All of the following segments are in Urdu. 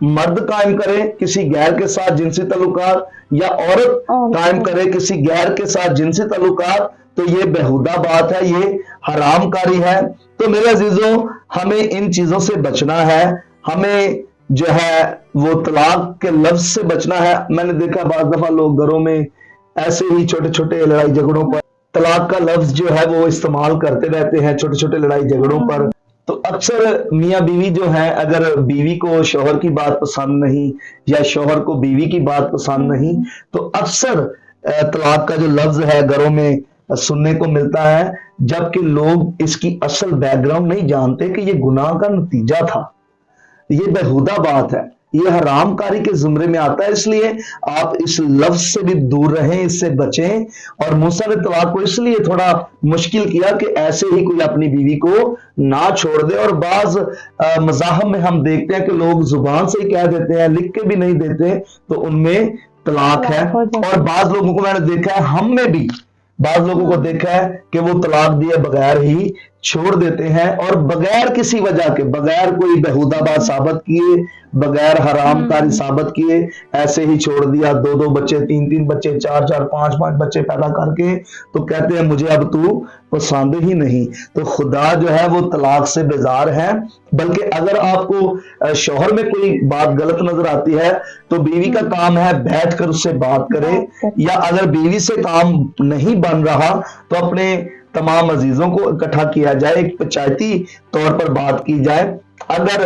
مرد قائم کرے کسی غیر کے ساتھ جنسی تعلقات یا عورت قائم کرے کسی غیر کے ساتھ جنسی تعلقات، تو یہ بےہودہ بات ہے، یہ حرام کاری ہے۔ تو میرے عزیزوں، ہمیں ان چیزوں سے بچنا ہے، ہمیں جو ہے وہ طلاق کے لفظ سے بچنا ہے۔ میں نے دیکھا بعض دفعہ لوگ گھروں میں ایسے ہی چھوٹے چھوٹے لڑائی جھگڑوں پر طلاق کا لفظ جو ہے وہ استعمال کرتے رہتے ہیں، چھوٹے چھوٹے لڑائی جھگڑوں پر۔ تو اکثر میاں بیوی جو ہیں، اگر بیوی کو شوہر کی بات پسند نہیں یا شوہر کو بیوی کی بات پسند نہیں، تو اکثر طلاق کا جو لفظ ہے گھروں میں سننے کو ملتا ہے، جبکہ لوگ اس کی اصل بیک گراؤنڈ نہیں جانتے کہ یہ گناہ کا نتیجہ تھا، یہ بےہودہ بات ہے، یہ حرام کاری کے زمرے میں آتا ہے۔ اس لیے آپ اس لفظ سے بھی دور رہیں، اس سے بچیں۔ اور موسیٰ نے طلاق کو اس لیے تھوڑا مشکل کیا کہ ایسے ہی کوئی اپنی بیوی کو نہ چھوڑ دے۔ اور بعض مذاہب میں ہم دیکھتے ہیں کہ لوگ زبان سے ہی کہہ دیتے ہیں، لکھ کے بھی نہیں دیتے، تو ان میں طلاق ہے۔ اور بعض لوگوں کو میں نے دیکھا ہے، ہم میں بھی بعض لوگوں کو دیکھا ہے کہ وہ طلاق دیے بغیر ہی چھوڑ دیتے ہیں، اور بغیر کسی وجہ کے، بغیر کوئی بےہودہ بات ثابت کیے، بغیر حرام کاری ثابت کیے، ایسے ہی چھوڑ دیا۔ دو دو بچے، تین تین بچے، چار چار، پانچ پانچ بچے پیدا کر کے تو کہتے ہیں مجھے اب تو پسند ہی نہیں۔ تو خدا جو ہے وہ طلاق سے بیزار ہے۔ بلکہ اگر آپ کو شوہر میں کوئی بات غلط نظر آتی ہے تو بیوی کا کام ہے بیٹھ کر اس سے بات کرے، یا اگر بیوی سے کام نہیں بن رہا تو اپنے تمام عزیزوں کو اکٹھا کیا جائے، ایک پنچایتی طور پر بات کی جائے۔ اگر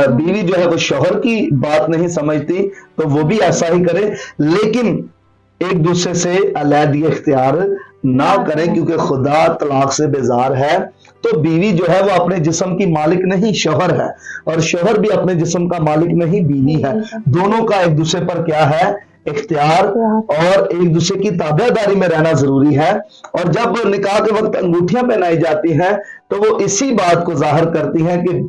بیوی جو ہے وہ شوہر کی بات نہیں سمجھتی تو وہ بھی ایسا ہی کرے، لیکن ایک دوسرے سے علیحدگی اختیار نہ کریں، کیونکہ خدا طلاق سے بیزار ہے۔ تو بیوی جو ہے وہ اپنے جسم کی مالک نہیں، شوہر ہے، اور شوہر بھی اپنے جسم کا مالک نہیں، بیوی ہے۔ دونوں کا ایک دوسرے پر کیا ہے؟ اختیار، اور ایک دوسرے کی تابع داری میں رہنا ضروری ہے۔ اور جب نکاح کے وقت انگوٹھیاں پہنائی جاتی ہیں تو وہ اسی بات کو ظاہر کرتی ہیں کہ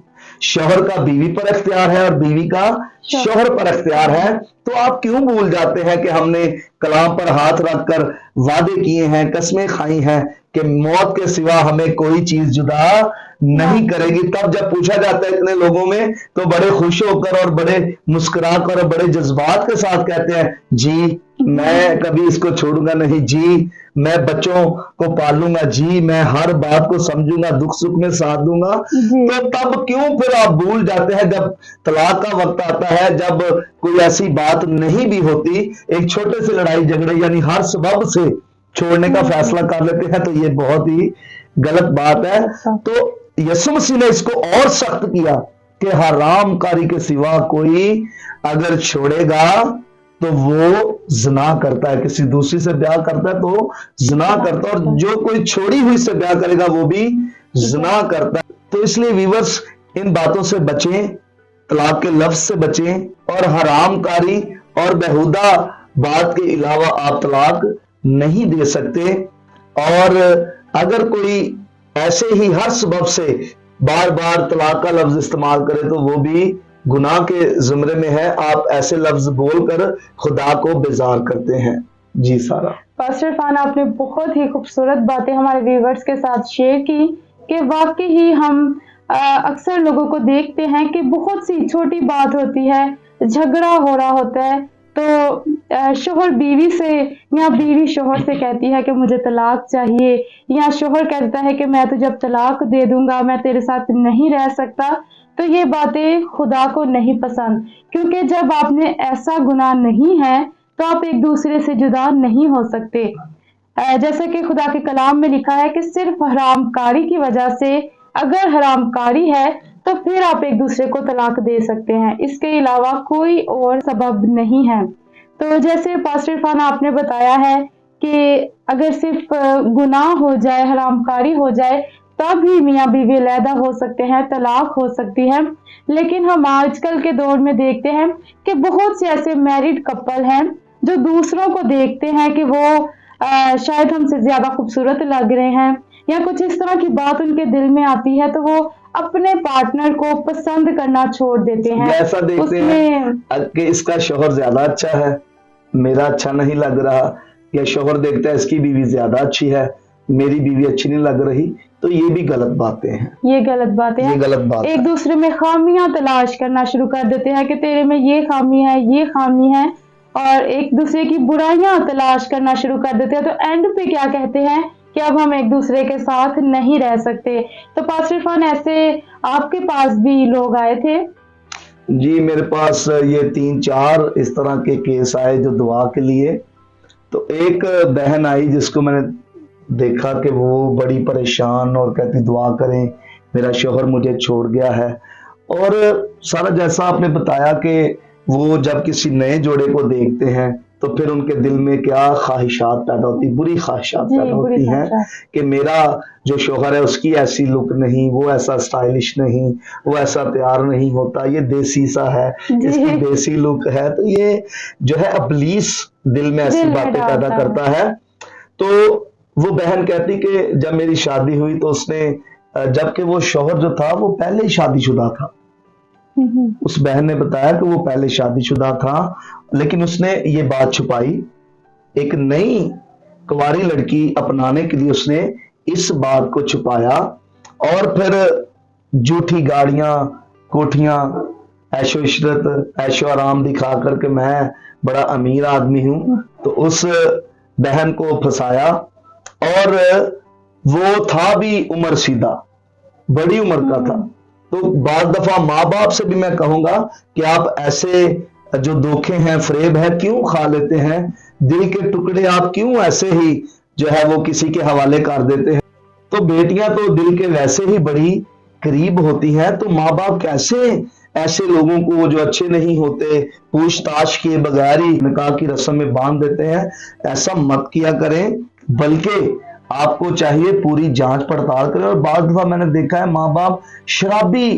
شوہر کا بیوی پر اختیار ہے اور بیوی کا شوہر پر اختیار ہے۔ تو آپ کیوں بھول جاتے ہیں کہ ہم نے کلام پر ہاتھ رکھ کر وعدے کیے ہیں، قسمیں کھائی ہیں کہ موت کے سوا ہمیں کوئی چیز جدا نہیں کرے گی؟ تب جب پوچھا جاتا ہے اتنے لوگوں میں تو بڑے خوش ہو کر اور بڑے مسکرا کر اور بڑے جذبات کے ساتھ کہتے ہیں جی میں کبھی اس کو چھوڑوں گا نہیں، جی میں بچوں کو پالوں گا، جی میں ہر بات کو سمجھوں گا، دکھ سکھ میں ساتھ دوں گا۔ تو تب کیوں پھر آپ بھول جاتے ہیں جب طلاق کا وقت آتا ہے، جب کوئی ایسی بات نہیں بھی ہوتی، ایک چھوٹے سے لڑائی جھگڑے یعنی ہر سبب سے چھوڑنے کا فیصلہ کر لیتے ہیں، تو یہ بہت ہی غلط بات ہے۔ تو یسوع مسیح نے اس کو اور سخت کیا کہ حرام کاری کے سوا کوئی اگر چھوڑے گا تو وہ زنا کرتا ہے، کسی دوسری سے بیاہ کرتا ہے تو زنا کرتا ہے، اور جو کوئی چھوڑی ہوئی سے بیاہ کرے گا وہ بھی زنا کرتا ہے۔ تو اس لیے ویورز ان باتوں سے بچیں، طلاق کے لفظ سے بچیں، اور حرام کاری اور بےہودہ بات کے علاوہ آپ طلاق نہیں دے سکتے۔ اور اگر کوئی ایسے ہی ہر سبب سے بار بار طلاق کا لفظ استعمال کرے تو وہ بھی گناہ کے زمرے میں ہے۔ آپ ایسے لفظ بول کر خدا کو بیزار کرتے ہیں۔ جی سارا پاسٹر عرفان، آپ نے بہت ہی خوبصورت باتیں ہمارے ویورز کے ساتھ شیئر کی کہ واقعی ہی ہم اکثر لوگوں کو دیکھتے ہیں کہ بہت سی چھوٹی بات ہوتی ہے، جھگڑا ہو رہا ہوتا ہے تو شوہر بیوی سے یا بیوی شوہر سے کہتی ہے کہ مجھے طلاق چاہیے، یا شوہر کہتا ہے کہ میں تو جب طلاق دے دوں گا میں تیرے ساتھ نہیں رہ سکتا۔ تو یہ باتیں خدا کو نہیں پسند، کیونکہ جب آپ نے ایسا گناہ نہیں ہے تو آپ ایک دوسرے سے جدا نہیں ہو سکتے۔ جیسا کہ خدا کے کلام میں لکھا ہے کہ صرف حرام کاری کی وجہ سے، اگر حرام کاری ہے تو پھر آپ ایک دوسرے کو طلاق دے سکتے ہیں، اس کے علاوہ کوئی اور سبب نہیں ہے۔ تو جیسے پاسٹر عرفان آپ نے بتایا ہے کہ اگر صرف گناہ ہو جائے، حرام کاری ہو جائے، تب ہی میاں بیوی علیحدہ ہو سکتے ہیں، طلاق ہو سکتی ہے۔ لیکن ہم آج کل کے دور میں دیکھتے ہیں کہ بہت سے ایسے میرڈ کپل ہیں جو دوسروں کو دیکھتے ہیں کہ وہ شاید ہم سے زیادہ خوبصورت لگ رہے ہیں، یا کچھ اس طرح کی بات ان کے دل میں آتی ہے تو وہ اپنے پارٹنر کو پسند کرنا چھوڑ دیتے ہیں۔ ایسا دیکھتے ہیں کہ اس کا شوہر زیادہ اچھا ہے، میرا اچھا نہیں لگ رہا، یا شوہر دیکھتا ہے اس کی بیوی زیادہ اچھی ہے، میری بیوی اچھی نہیں لگ رہی، تو تو یہ بھی غلط باتیں ہیں، یہ غلط بات ہے. یہ غلط بات ہے. ایک دوسرے میں خامیاں تلاش کرنا شروع کر دیتے ہیں کہ تیرے میں یہ خامی ہے، یہ خامی ہے، اور ایک دوسرے کی برائیاں تلاش کرنا شروع کر دیتے ہیں. تو اینڈ پہ کیا کہتے ہیں کہ اب ہم ایک دوسرے کے ساتھ نہیں رہ سکتے. تو پاسٹر عرفان، ایسے آپ کے پاس بھی لوگ آئے تھے؟ جی میرے پاس یہ 3-4 اس طرح کے کیس آئے جو دعا کے لیے. تو ایک بہن آئی جس کو میں نے دیکھا کہ وہ بڑی پریشان اور کہتی دعا کریں، میرا شوہر مجھے چھوڑ گیا ہے. اور سارا جیسا آپ نے بتایا کہ وہ جب کسی نئے جوڑے کو دیکھتے ہیں تو پھر ان کے دل میں کیا خواہشات پیدا ہوتی، بری خواہشات پیدا ہوتی ہیں کہ میرا جو شوہر ہے اس کی ایسی لک نہیں، وہ ایسا سٹائلش نہیں، وہ ایسا تیار نہیں ہوتا، یہ دیسی سا ہے، اس کی دیسی لک ہے. تو یہ جو ہے ابلیس دل میں ایسی باتیں پیدا کرتا ہے. تو وہ بہن کہتی کہ جب میری شادی ہوئی تو اس نے، جبکہ وہ شوہر جو تھا وہ پہلے ہی شادی شدہ تھا، اس بہن نے بتایا کہ وہ پہلے شادی شدہ تھا، لیکن اس نے یہ بات چھپائی. ایک نئی کنواری لڑکی اپنانے کے لیے اس نے اس بات کو چھپایا، اور پھر جھوٹی گاڑیاں، کوٹھیاں، عیش و عشرت، عیش و آرام دکھا کر کہ میں بڑا امیر آدمی ہوں، تو اس بہن کو پھنسایا. اور وہ تھا بھی عمر سیدھا، بڑی عمر کا تھا. تو بعض دفعہ ماں باپ سے بھی میں کہوں گا کہ آپ ایسے جو دھوکے ہیں، فریب ہے، کیوں کھا لیتے ہیں؟ دل کے ٹکڑے آپ کیوں ایسے ہی جو ہے وہ کسی کے حوالے کر دیتے ہیں؟ تو بیٹیاں تو دل کے ویسے ہی بڑی قریب ہوتی ہیں، تو ماں باپ کیسے ایسے لوگوں کو جو اچھے نہیں ہوتے پوچھ تاچھ کیے بغیر ہی نکاح کی رسم میں باندھ دیتے ہیں؟ ایسا مت کیا کریں، بلکہ آپ کو چاہیے پوری جانچ پڑتال کریں. اور بعض دفعہ میں نے دیکھا ہے ماں باپ شرابی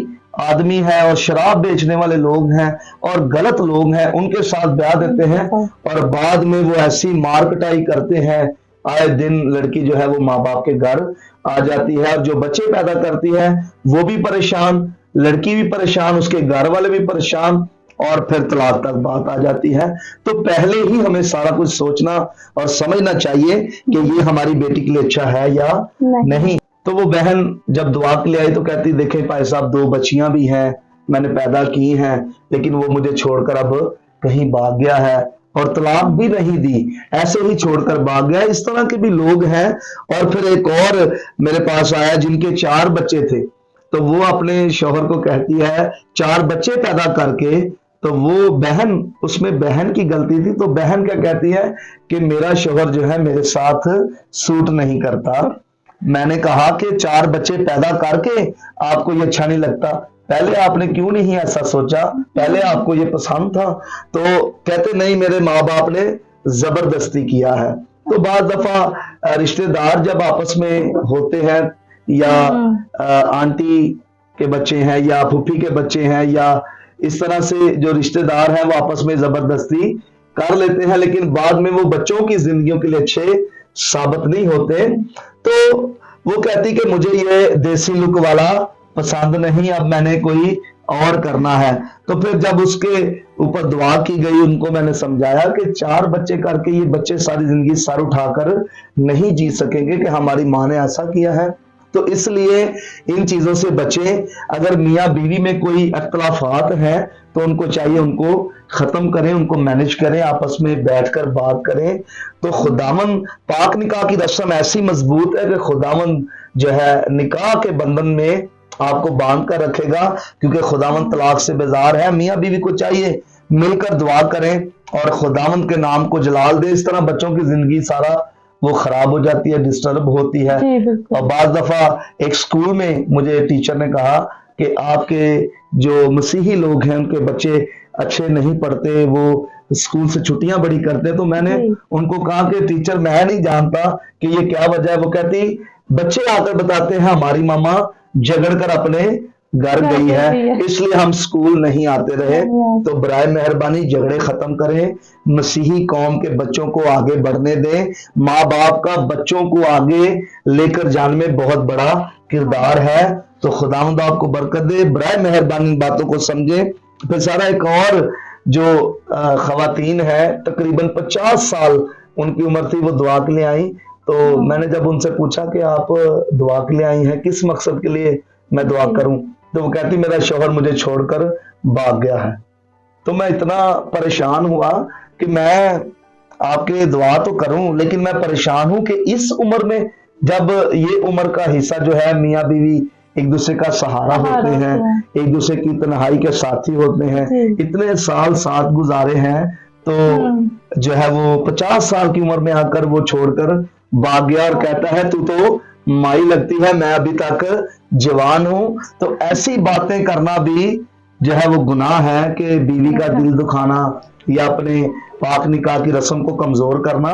آدمی ہے اور شراب بیچنے والے لوگ ہیں اور غلط لوگ ہیں، ان کے ساتھ بیاہ دیتے ہیں، اور بعد میں وہ ایسی مار کٹائی کرتے ہیں. آئے دن لڑکی جو ہے وہ ماں باپ کے گھر آ جاتی ہے، اور جو بچے پیدا کرتی ہے وہ بھی پریشان، لڑکی بھی پریشان، اس کے گھر والے بھی پریشان، اور پھر طلاق تک بات آ جاتی ہے. تو پہلے ہی ہمیں سارا کچھ سوچنا اور سمجھنا چاہیے کہ یہ ہماری بیٹی کے لیے اچھا ہے یا نہیں. تو وہ بہن جب دعا کے لیے آئی تو کہتی دیکھیں بھائی صاحب 2 بچیاں بھی ہیں، میں نے پیدا کی ہیں، لیکن وہ مجھے چھوڑ کر اب کہیں بھاگ گیا ہے، اور طلاق بھی نہیں دی، ایسے ہی چھوڑ کر بھاگ گیا. اس طرح کے بھی لوگ ہیں. اور پھر ایک اور میرے پاس آیا جن کے 4 بچے تھے، تو وہ اپنے شوہر کو کہتی ہے 4 بچے پیدا کر کے، تو وہ بہن، اس میں بہن کی غلطی تھی، تو بہن کیا کہتی ہے کہ میرا شوہر جو ہے میرے ساتھ سوٹ نہیں کرتا. میں نے کہا کہ 4 بچے پیدا کر کے آپ کو یہ اچھا نہیں لگتا، پہلے آپ نے کیوں نہیں ایسا سوچا؟ پہلے آپ کو یہ پسند تھا؟ تو کہتے نہیں، میرے ماں باپ نے زبردستی کیا ہے. تو بعض دفعہ رشتہ دار جب آپس میں ہوتے ہیں، یا آنٹی کے بچے ہیں یا پھوپھی کے بچے ہیں، یا اس طرح سے جو رشتہ دار ہیں وہ آپس میں زبردستی کر لیتے ہیں، لیکن بعد میں وہ بچوں کی زندگیوں کے لیے اچھے ثابت نہیں ہوتے. تو وہ کہتی کہ مجھے یہ دیسی لک والا پسند نہیں، اب میں نے کوئی اور کرنا ہے. تو پھر جب اس کے اوپر دعا کی گئی، ان کو میں نے سمجھایا کہ 4 بچے کر کے یہ بچے ساری زندگی سر اٹھا کر نہیں جی سکیں گے کہ ہماری ماں نے ایسا کیا ہے. تو اس لیے ان چیزوں سے بچیں. اگر میاں بیوی میں کوئی اختلافات ہیں تو ان کو چاہیے ان کو ختم کریں، ان کو مینج کریں، آپس میں بیٹھ کر بات کریں. تو خداوند پاک نکاح کی رسم ایسی مضبوط ہے کہ خداوند جو ہے نکاح کے بندھن میں آپ کو باندھ کر رکھے گا، کیونکہ خداوند طلاق سے بیزار ہے. میاں بیوی کو چاہیے مل کر دعا کریں اور خداوند کے نام کو جلال دیں. اس طرح بچوں کی زندگی سارا وہ خراب ہو جاتی ہے، ڈسٹرب ہوتی ہے. اور بعض دفعہ ایک سکول میں مجھے ٹیچر نے کہا کہ آپ کے جو مسیحی لوگ ہیں ان کے بچے اچھے نہیں پڑھتے، وہ اسکول سے چھٹیاں بڑی کرتے. تو میں نے ان کو کہا کہ ٹیچر میں نہیں جانتا کہ یہ کیا وجہ ہے. وہ کہتی بچے آ کر بتاتے ہیں ہماری ماما جھگڑ کر اپنے گھر گئی ہے، اس لیے ہم سکول نہیں آتے رہے. تو برائے مہربانی جھگڑے ختم کریں، مسیحی قوم کے بچوں کو آگے بڑھنے دیں. ماں باپ کا بچوں کو آگے لے کر جانے میں بہت بڑا کردار ہے. تو خداوند آپ کو برکت دے. برائے مہربانی باتوں کو سمجھیں. پھر سارا ایک اور جو خواتین ہے تقریباً 50 سال ان کی عمر تھی، وہ دعا کے لیے آئیں. تو میں نے جب ان سے پوچھا کہ آپ دعا کے لیے آئی ہیں، کس مقصد کے لیے میں دعا کروں، تو وہ کہتی میرا شوہر مجھے چھوڑ کر بھاگ گیا ہے۔ تو میں اتنا پریشان ہوا کہ میں آپ کے دعا تو کروں، لیکن میں پریشان ہوں کہ اس عمر میں، جب یہ عمر کا حصہ جو ہے میاں بیوی ایک دوسرے کا سہارا ہوتے ہیں، ایک دوسرے کی تنہائی کے ساتھی ہوتے ہیں، اتنے سال ساتھ گزارے ہیں، تو جو ہے وہ 50 سال کی عمر میں آ کر وہ چھوڑ کر بھاگ گیا اور کہتا ہے تو مائی لگتی ہے، میں ابھی تک جوان ہوں۔ تو ایسی باتیں کرنا بھی جو ہے وہ گناہ ہے کہ بیوی کا دل دکھانا یا اپنے پاک نکاح کی رسم کو کمزور کرنا،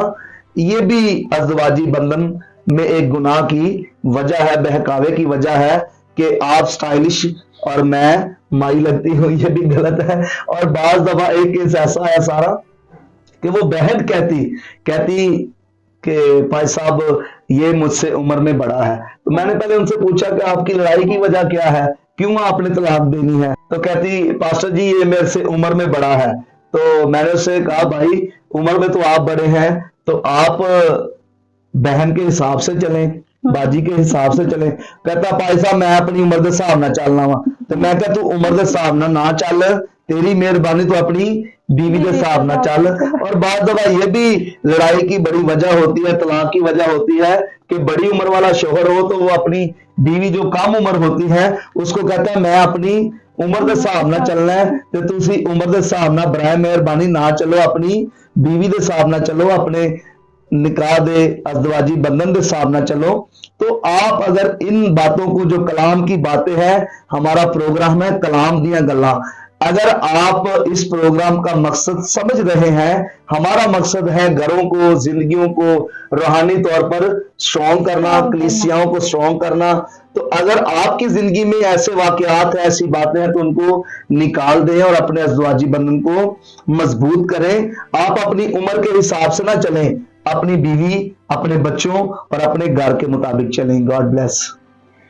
یہ بھی ازدواجی بندھن میں ایک گناہ کی وجہ ہے، بہکاوے کی وجہ ہے کہ آپ سٹائلش اور میں مائی لگتی ہوں، یہ بھی غلط ہے۔ اور بعض دفعہ ایک کیس ایسا ہے سارا کہ وہ بہن کہتی کہ بھائی صاحب یہ مجھ سے عمر میں بڑا ہے، تو میں نے پہلے ان سے پوچھا کہ آپ کی لڑائی کی وجہ کیا ہے، کیوں آپ نے طلاق دینی ہے، تو کہتی پاسٹر جی یہ میرے سے عمر میں بڑا ہے۔ تو میں نے اس سے کہا بھائی عمر میں تو آپ بڑے ہیں، تو آپ بہن کے حساب سے چلیں، باجی کے حساب سے چلیں۔ کہتا بھائی صاحب میں اپنی عمر دے حساب نہ چلنا وا، تو میں کہتا تو عمر دے حساب نہ چل، تیری مہربانی تو اپنی بیوی کے حساب نہ چل۔ اور بعض دفعہ یہ بھی لڑائی کی بڑی وجہ ہوتی ہے، طلاق کی وجہ ہوتی ہے کہ بڑی عمر والا شوہر ہو تو وہ اپنی بیوی جو کم عمر ہوتی ہے اس کو کہتا ہے میں اپنی عمر دے حساب نہ چلنا ہے، تو تسی عمر دے حساب نہ برائے مہربانی نہ چلو، اپنی بیوی دے حساب نہ چلو، اپنے نکاح دے ازدواجی بندھن دے حساب نہ چلو۔ تو آپ اگر ان باتوں کو، جو کلام کی باتیں ہیں، ہمارا پروگرام ہے کلام دیاں گلاں، اگر آپ اس پروگرام کا مقصد سمجھ رہے ہیں، ہمارا مقصد ہے گھروں کو، زندگیوں کو روحانی طور پر سٹرونگ کرنا، کلیسیاؤں کو سٹرونگ کرنا، تو اگر آپ کی زندگی میں ایسے واقعات ہیں، ایسی باتیں ہیں، تو ان کو نکال دیں اور اپنے ازدواجی بندھن کو مضبوط کریں۔ آپ اپنی عمر کے حساب سے نہ چلیں، اپنی بیوی، اپنے بچوں اور اپنے گھر کے مطابق چلیں۔ God bless.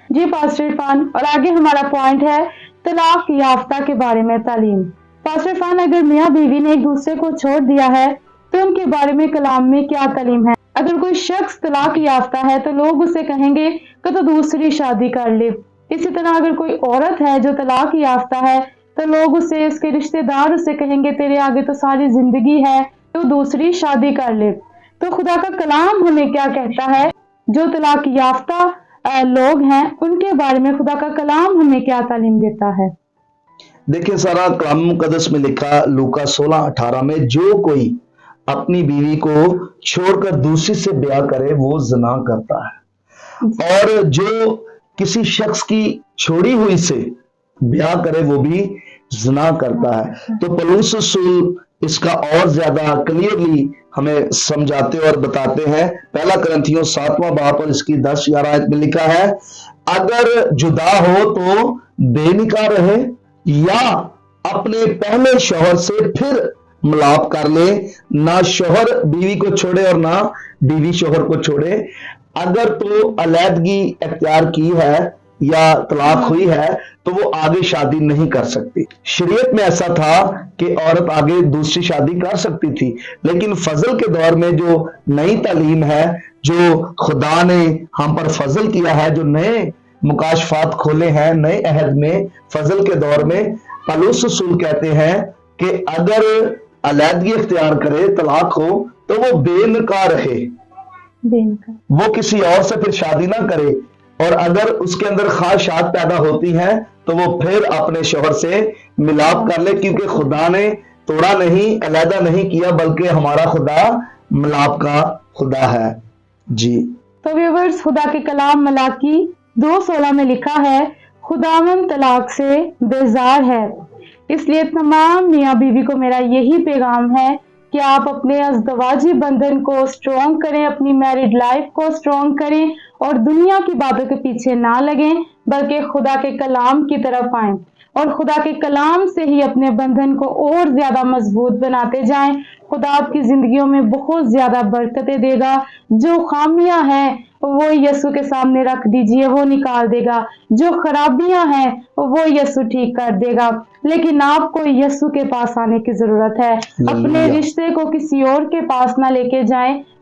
جی پاسٹر عرفان، اور آگے ہمارا پوائنٹ ہے طلاق یافتہ کے بارے میں تعلیم۔ پاسٹر عرفان، اگر میاں بیوی نے ایک دوسرے کو چھوڑ دیا ہے تو ان کے بارے میں کلام میں کیا تعلیم ہے؟ اگر کوئی شخص طلاق یافتہ ہے تو لوگ اسے کہیں گے کہ تو دوسری شادی کر لے۔ اسی طرح اگر کوئی عورت ہے جو طلاق یافتہ ہے تو لوگ اسے، اس کے رشتہ دار اسے کہیں گے تیرے آگے تو ساری زندگی ہے، تو دوسری شادی کر لے۔ تو خدا کا کلام ہمیں کیا کہتا ہے؟ جو طلاق یافتہ لوگ ہیں ان کے بارے میں خدا کا کلام ہمیں کیا تعلیم دیتا ہے؟ دیکھیں سارا کلام مقدس میں لکھا لوکا 16:18 میں، جو کوئی اپنی بیوی کو چھوڑ کر دوسری سے بیاہ کرے وہ زنا کرتا ہے، اور جو کسی شخص کی چھوڑی ہوئی سے بیاہ کرے وہ بھی زنا کرتا ہے۔ تو پولس رسول اس کا اور زیادہ کلیئرلی ہمیں سمجھاتے اور بتاتے ہیں۔ پہلا کرنتھیوں 7واں باب اور اس کی 10-11 آیت میں لکھا ہے، اگر جدا ہو تو بے نکاح رہے یا اپنے پہلے شوہر سے پھر ملاپ کر لے، نہ شوہر بیوی کو چھوڑے اور نہ بیوی شوہر کو چھوڑے۔ اگر تو علیحدگی اختیار کی ہے یا طلاق ہوئی ہے تو وہ آگے شادی نہیں کر سکتی۔ شریعت میں ایسا تھا کہ عورت آگے دوسری شادی کر سکتی تھی، لیکن فضل کے دور میں جو نئی تعلیم ہے، جو خدا نے ہم پر فضل کیا ہے، جو نئے مکاشفات کھولے ہیں نئے عہد میں، فضل کے دور میں، پولس رسول کہتے ہیں کہ اگر علیحدگی اختیار کرے، طلاق ہو، تو وہ بے نکاح رہے، وہ کسی اور سے پھر شادی نہ کرے، اور اگر اس کے اندر خواہشات پیدا ہوتی ہیں تو وہ پھر اپنے شوہر سے ملاپ کر لے، کیونکہ خدا نے توڑا نہیں، علیحدہ نہیں کیا، بلکہ ہمارا خدا ملاپ کا خدا ہے۔ جی تو ویورز، خدا کے کلام ملاکی 2:16 میں لکھا ہے، خداوند طلاق سے بیزار ہے۔ اس لیے تمام میاں بیوی کو میرا یہی پیغام ہے کہ آپ اپنے ازدواجی بندھن کو سٹرونگ کریں، اپنی میرڈ لائف کو سٹرونگ کریں، اور دنیا کی باتوں کے پیچھے نہ لگیں، بلکہ خدا کے کلام کی طرف آئیں، اور خدا کے کلام سے ہی اپنے بندھن کو اور زیادہ مضبوط بناتے جائیں۔ خدا آپ کی زندگیوں میں بہت زیادہ برکتیں دے گا۔ جو خامیاں ہیں وہ یسوع کے سامنے رکھ دیجئے، وہ نکال دے گا۔ جو خرابیاں ہیں وہ یسوع ٹھیک کر دے گا، لیکن آپ کو یسوع کے پاس آنے کی ضرورت ہے۔ اپنے رشتے کو کسی اور کے پاس نہ لے کے جائیں،